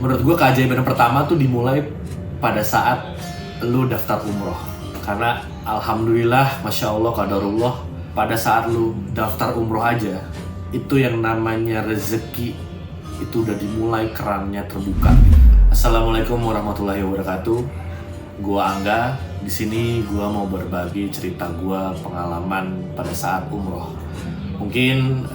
Menurut gue keajaiban pertama tuh dimulai pada saat lu daftar umroh. Karena alhamdulillah, masya Allah, qadarullah, pada saat lu daftar umroh aja, itu yang namanya rezeki itu udah dimulai kerannya terbuka. Assalamualaikum warahmatullahi wabarakatuh. Gua Angga. Di sini gua mau berbagi cerita gua pengalaman pada saat umroh. Mungkin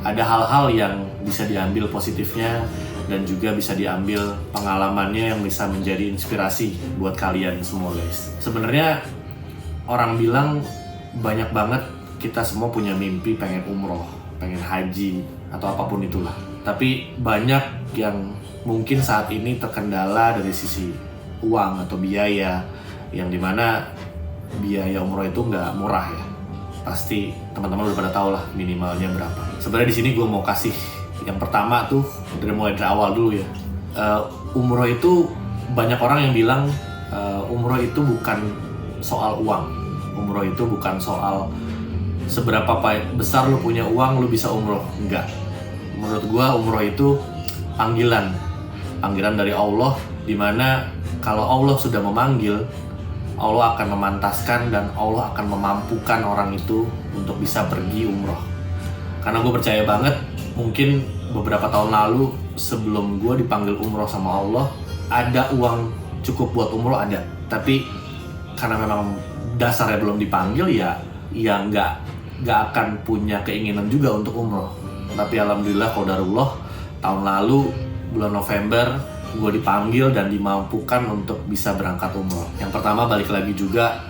ada hal-hal yang bisa diambil positifnya dan juga bisa diambil pengalamannya yang bisa menjadi inspirasi buat kalian semua, guys. Sebenarnya orang bilang banyak banget kita semua punya mimpi pengen umroh, pengen haji atau apapun itulah. Tapi banyak yang mungkin saat ini terkendala dari sisi uang atau biaya, yang dimana biaya umroh itu nggak murah ya. Pasti teman-teman udah pada tahu lah minimalnya berapa. Sebenarnya di sini gue mau kasih yang pertama tuh mulai dari awal dulu ya. Umroh itu banyak orang yang bilang umroh itu bukan soal uang. Umroh itu bukan soal seberapa besar lu punya uang lu bisa umroh. Enggak. Menurut gue umroh itu panggilan dari Allah, dimana kalau Allah sudah memanggil, Allah akan memantaskan dan Allah akan memampukan orang itu untuk bisa pergi umroh. Karena gue percaya banget, mungkin beberapa tahun lalu sebelum gue dipanggil umroh sama Allah, ada uang cukup buat umroh ada. Tapi karena memang dasarnya belum dipanggil ya nggak akan punya keinginan juga untuk umroh. Tapi alhamdulillah qadarullah, tahun lalu bulan November gue dipanggil dan dimampukan untuk bisa berangkat umroh. Yang pertama balik lagi juga,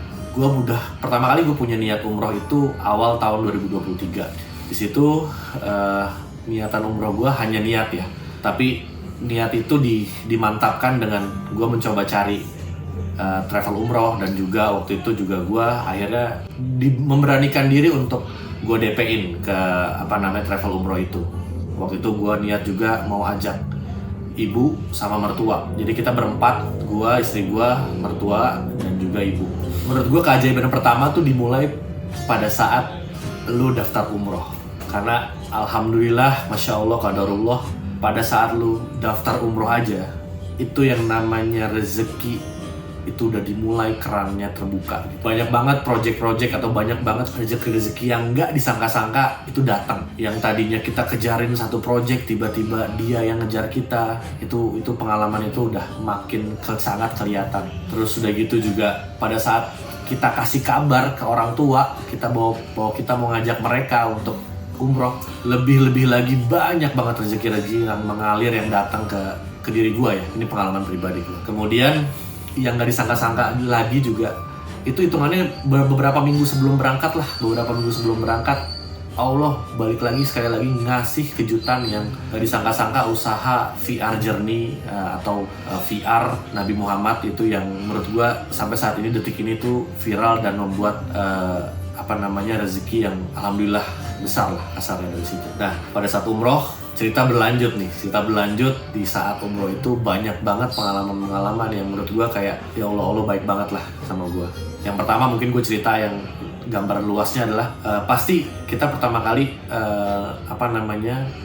pertama kali gue punya niat umroh itu awal tahun 2023. Di situ niatan umroh gue hanya niat ya, tapi niat itu dimantapkan dengan gue mencoba cari travel umroh, dan juga waktu itu juga gue akhirnya memberanikan diri untuk gue DP-in ke travel umroh itu. Waktu itu gue niat juga mau ajak ibu sama mertua. Jadi kita berempat, gua, istri gua, mertua, dan juga ibu. Menurut gua keajaiban pertama tuh dimulai pada saat lu daftar umroh. Karena alhamdulillah, masya Allah, qadarullah, pada saat lu daftar umroh aja, itu yang namanya rezeki itu udah dimulai kerannya terbuka. Banyak banget project-project atau banyak banget rezeki-rezeki yang nggak disangka-sangka itu datang. Yang tadinya kita kejarin satu project, tiba-tiba dia yang ngejar kita. Itu pengalaman itu udah makin sangat kelihatan. Terus udah gitu juga pada saat kita kasih kabar ke orang tua, kita bawa kita mau ngajak mereka untuk umroh, lebih lagi banyak banget rezeki-rezeki yang mengalir yang datang ke diri gua ya. Ini pengalaman pribadi gua. Kemudian yang gak disangka-sangka lagi juga, itu hitungannya beberapa minggu sebelum berangkat, Allah balik lagi sekali lagi ngasih kejutan yang gak disangka-sangka. Usaha VR Journey atau VR Nabi Muhammad itu yang menurut gua sampai saat ini, detik ini tuh viral dan membuat rezeki yang alhamdulillah besar lah kasarnya dari situ. Nah, pada saat umroh, cerita berlanjut di saat umroh itu banyak banget pengalaman yang menurut gue kayak ya Allah baik banget lah sama gue. Yang pertama mungkin gue cerita yang gambaran luasnya adalah pasti kita pertama kali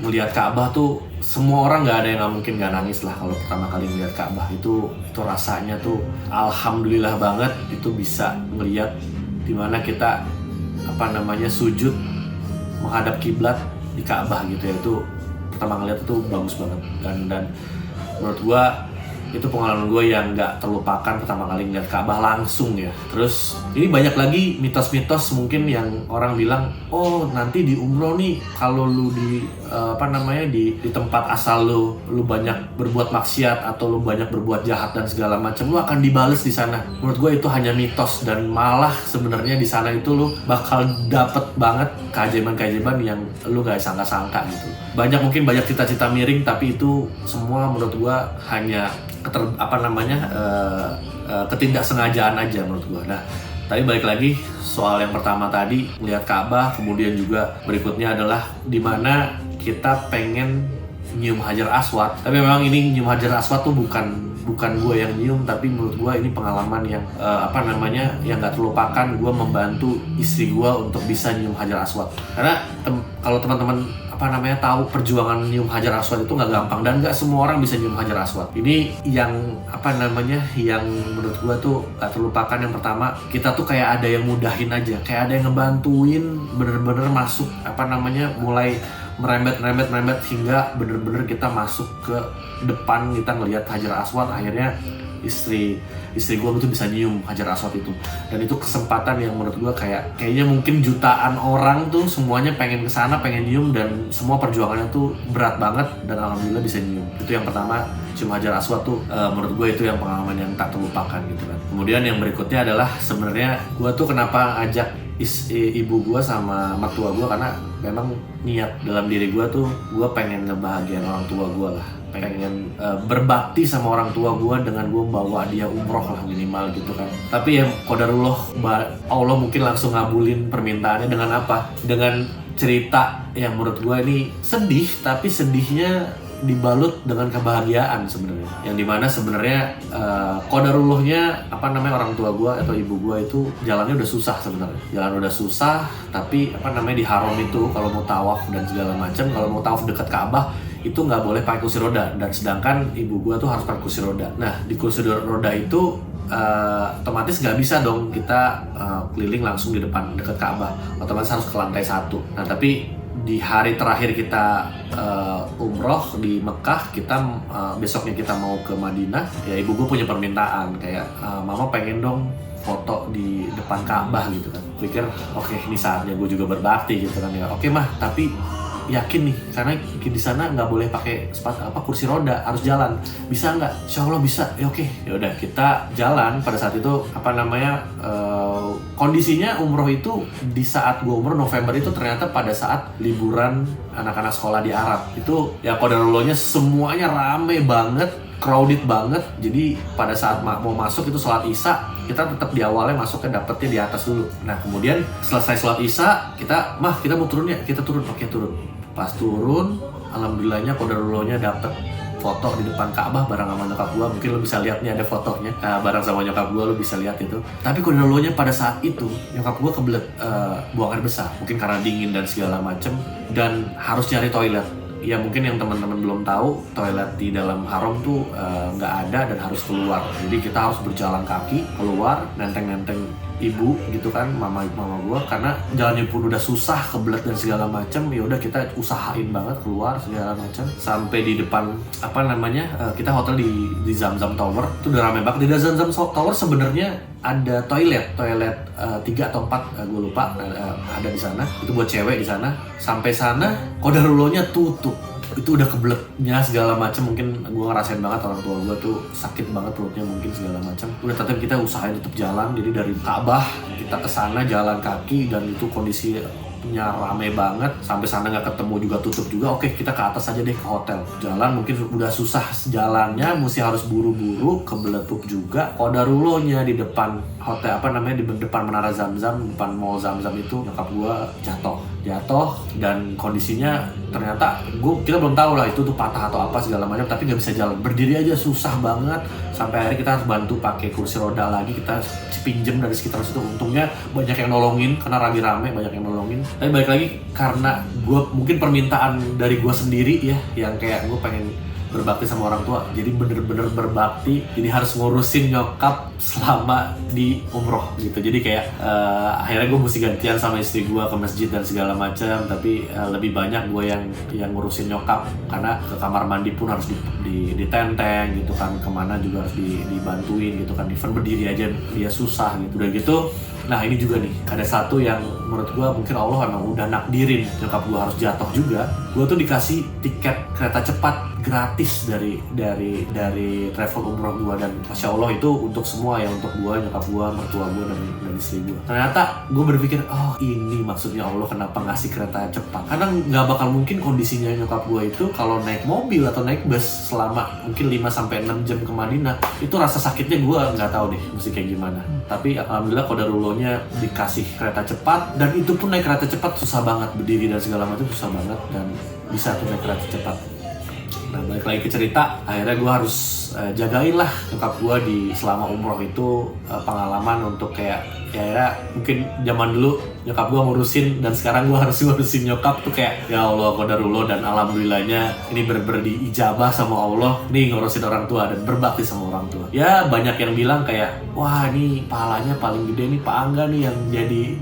melihat Ka'bah tuh, semua orang nggak ada yang mungkin nggak nangis lah kalau pertama kali melihat Ka'bah. Itu rasanya tuh alhamdulillah banget, itu bisa melihat dimana kita sujud menghadap kiblat di Ka'bah gitu ya. Itu pertama ngeliat itu bagus banget, dan menurut gua itu pengalaman gue yang nggak terlupakan pertama kali ngeliat Ka'bah langsung ya. Terus ini banyak lagi mitos-mitos mungkin yang orang bilang, oh nanti di umroh nih kalau lu di di tempat asal lu banyak berbuat maksiat atau lu banyak berbuat jahat dan segala macam, lu akan dibales di sana. Menurut gue itu hanya mitos, dan malah sebenarnya di sana itu lu bakal dapet banget keajaiban-keajaiban yang lu nggak sangka-sangka gitu. Mungkin banyak cita-cita miring, tapi itu semua menurut gue hanya ketidaksengajaan aja menurut gua. Nah, tadi balik lagi soal yang pertama tadi, melihat Ka'bah, kemudian juga berikutnya adalah dimana kita pengen nyium Hajar Aswad. Tapi memang ini nyium Hajar Aswad tuh bukan gue yang nyium, tapi menurut gue ini pengalaman yang yang gak terlupakan. Gue membantu istri gue untuk bisa nyium Hajar Aswad. Karena kalau teman-teman tahu perjuangan nyium Hajar Aswad itu nggak gampang dan nggak semua orang bisa nyium Hajar Aswad. Ini yang yang menurut gue tuh gak terlupakan. Yang pertama, kita tuh kayak ada yang mudahin aja, kayak ada yang ngebantuin bener-bener masuk mulai merembet hingga bener-bener kita masuk ke depan, kita ngelihat Hajar Aswad. Akhirnya istri gue tuh bisa nyium Hajar Aswad itu, dan itu kesempatan yang menurut gue kayaknya mungkin jutaan orang tuh semuanya pengen kesana, pengen nyium, dan semua perjuangannya tuh berat banget, dan alhamdulillah bisa nyium. Itu yang pertama, cium Hajar Aswad tuh menurut gue itu yang pengalaman yang tak terlupakan gitu kan. Kemudian yang berikutnya adalah sebenarnya gue tuh kenapa ajak ibu gue sama mertua gue, karena memang niat dalam diri gue tuh gue pengen ngebahagiain orang tua gue lah, pengen berbakti sama orang tua gue dengan gue bawa dia umroh lah minimal gitu kan. Tapi ya qadarullah, Allah mungkin langsung ngabulin permintaannya dengan apa? Dengan cerita yang menurut gue ini sedih, tapi sedihnya dibalut dengan kebahagiaan sebenarnya. Yang dimana sebenarnya qadarullahnya orang tua gue atau ibu gue itu jalannya udah susah sebenarnya. Jalan udah susah, tapi di haram itu kalau mau tawaf dan segala macam, kalau mau tawaf dekat Ka'bah itu nggak boleh pakai kursi roda, dan sedangkan ibu gue tuh harus pakai kursi roda. Nah, di kursi roda itu otomatis nggak bisa dong kita keliling langsung di depan dekat Ka'bah, otomatis harus ke lantai 1. Nah, tapi di hari terakhir kita umroh di Mekah, kita besoknya kita mau ke Madinah, ya ibu gue punya permintaan kayak mama pengen dong foto di depan Ka'bah gitu kan. Pikir oke, ini saatnya gue juga berbakti gitu kan ya. Oke mah, tapi yakin nih, karena di sana nggak boleh pakai kursi roda, harus jalan. Bisa nggak? Insya Allah bisa. Ya oke, ya udah kita jalan. Pada saat itu kondisinya umroh itu di saat gue umroh November itu ternyata pada saat liburan anak-anak sekolah di Arab. Itu ya qadarullohnya semuanya rame banget, crowded banget. Jadi pada saat mau masuk itu sholat Isya, kita tetap di awalnya masuknya dapetnya di atas dulu. Nah kemudian selesai sholat Isya, kita mau turun ya, kita turun. Oke, turun. Pas turun, alhamdulillahnya qadarullohnya dapet foto di depan Ka'bah bareng sama nyokap gue. Mungkin lo bisa lihat nih, ada fotonya bareng sama nyokap gue, lo bisa lihat itu. Tapi qadarullohnya pada saat itu nyokap gue kebelet buang air besar, mungkin karena dingin dan segala macem, dan harus cari toilet. Ya mungkin yang teman-teman belum tahu, toilet di dalam haram tuh nggak ada dan harus keluar. Jadi kita harus berjalan kaki keluar, nenteng-nenteng ibu gitu kan, mama gue, karena jalannya pun udah susah, kebelet dan segala macam. Ya udah kita usahain banget keluar segala macam sampai di depan kita hotel di Zamzam Tower. Itu udah rame banget. Di Zamzam Tower sebenarnya ada toilet 3 atau 4, gue lupa, ada di sana. Itu buat cewek di sana. Sampai sana qadarullohnya tutup. Itu udah kebeletnya segala macam. Mungkin gue ngerasain banget, orang tua gue tuh sakit banget perutnya mungkin segala macam. Udah tetap kita usahain tetap jalan. Jadi dari Ka'bah kita ke sana jalan kaki, dan itu kondisinya rame banget. Sampai sana nggak ketemu juga, tutup juga. Oke, kita ke atas aja deh, ke hotel. Jalan mungkin udah susah jalannya, mesti harus buru-buru, kebeletup juga. Qadarullohnya di depan hotel di depan Menara Zamzam, depan Mall Zamzam itu nyokap gue jatuh, dan kondisinya ternyata kita belum tahu lah itu tuh patah atau apa segala macam, tapi nggak bisa jalan, berdiri aja susah banget. Sampai akhirnya kita harus bantu pakai kursi roda lagi, kita pinjem dari sekitar situ. Untungnya banyak yang nolongin, karena lagi rame banyak yang nolongin. Tapi balik lagi, karena gue mungkin permintaan dari gue sendiri ya, yang kayak gue pengen berbakti sama orang tua, jadi bener-bener berbakti, jadi harus ngurusin nyokap selama di umroh gitu. Jadi kayak akhirnya gue mesti gantian sama istri gue ke masjid dan segala macam, tapi lebih banyak gue yang ngurusin nyokap, karena ke kamar mandi pun harus ditenteng gitu kan, kemana juga harus dibantuin gitu kan, even berdiri aja dia susah gitu. Udah gitu, nah ini juga nih, ada satu yang menurut gue mungkin Allah emang udah nakdirin nyokap gue harus jatuh juga. Gue tuh dikasih tiket kereta cepat gratis dari travel umroh gue, dan masya Allah itu untuk semua ya, untuk gue, nyokap gue, mertua gue, dan istri gue. Ternyata gue berpikir, oh ini maksudnya Allah kenapa ngasih kereta cepat, karena nggak bakal mungkin kondisinya nyokap gue itu kalau naik mobil atau naik bus selama mungkin 5-6 jam ke Madinah, itu rasa sakitnya gue nggak tahu deh mesti kayak gimana. Tapi alhamdulillah qadarullohnya dikasih kereta cepat, dan itu pun naik kereta cepat susah banget, berdiri dan segala macam susah banget, dan bisa tuh naik kereta cepat. Nah balik lagi ke cerita, akhirnya gue harus jagain lah nyokap gue di selama umroh itu, pengalaman untuk kayak ya mungkin zaman dulu nyokap gue ngurusin, dan sekarang gue harus ngurusin nyokap tuh kayak ya Allah qadarullah, dan alhamdulillahnya ini bener-bener diijabah sama Allah nih ngurusin orang tua dan berbakti sama orang tua. Ya banyak yang bilang kayak wah ini pahalanya paling gede nih Pak Angga nih yang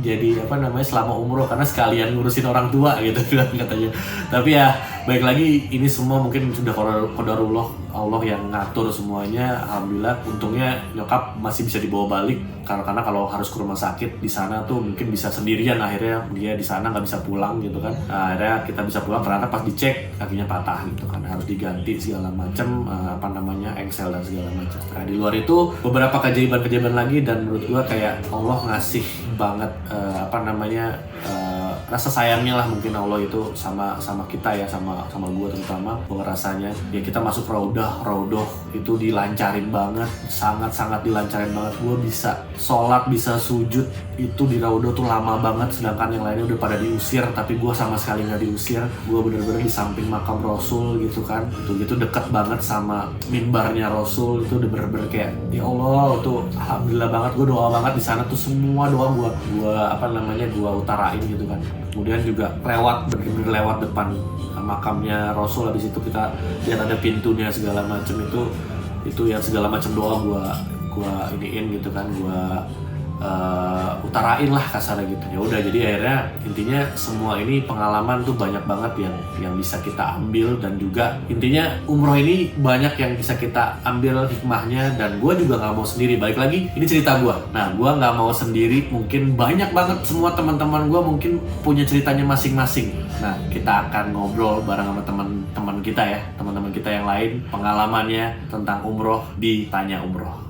jadi apa namanya selama umroh karena sekalian ngurusin orang tua gitu katanya. Tapi ya baik lagi, ini semua mungkin sudah qadarullah, Allah yang ngatur semuanya. Alhamdulillah, untungnya nyokap masih bisa dibawa balik karena kalau harus ke rumah sakit di sana tuh mungkin bisa sendirian, akhirnya dia di sana nggak bisa pulang gitu kan. Nah, akhirnya kita bisa pulang karena pas dicek kakinya patah gitu kan, harus diganti segala macam engsel dan segala macam. Nah, di luar itu beberapa keajaiban lagi, dan menurut gua kayak Allah ngasih banget rasa sayangnya lah mungkin Allah itu sama kita ya, sama gue terutama, bahwa rasanya ya kita masuk raudoh itu dilancarin banget, sangat dilancarin banget. Gue bisa sholat, bisa sujud itu di raudoh tuh lama banget, sedangkan yang lainnya udah pada diusir, tapi gue sama sekali nggak diusir. Gue bener-bener di samping makam Rasul gitu kan, itu deket banget sama mimbarnya Rasul, itu udah bener-bener kayak ya Allah tuh alhamdulillah banget. Gue doa banget di sana tuh, semua doa gue utarain gitu kan. Kemudian juga bener-bener lewat depan makamnya Rasul, habis itu kita lihat ada pintunya segala macam, itu yang segala macam doa gua iniin gitu kan, gua utarain lah kasarnya gitu. Ya udah, jadi akhirnya intinya semua ini pengalaman tuh banyak banget yang bisa kita ambil, dan juga intinya umroh ini banyak yang bisa kita ambil hikmahnya. Dan gue juga nggak mau sendiri, balik lagi ini cerita gue. Nah, gue nggak mau sendiri, mungkin banyak banget semua teman-teman gue mungkin punya ceritanya masing-masing. Nah, kita akan ngobrol bareng sama teman-teman kita yang lain, pengalamannya tentang umroh di Tanya Umroh.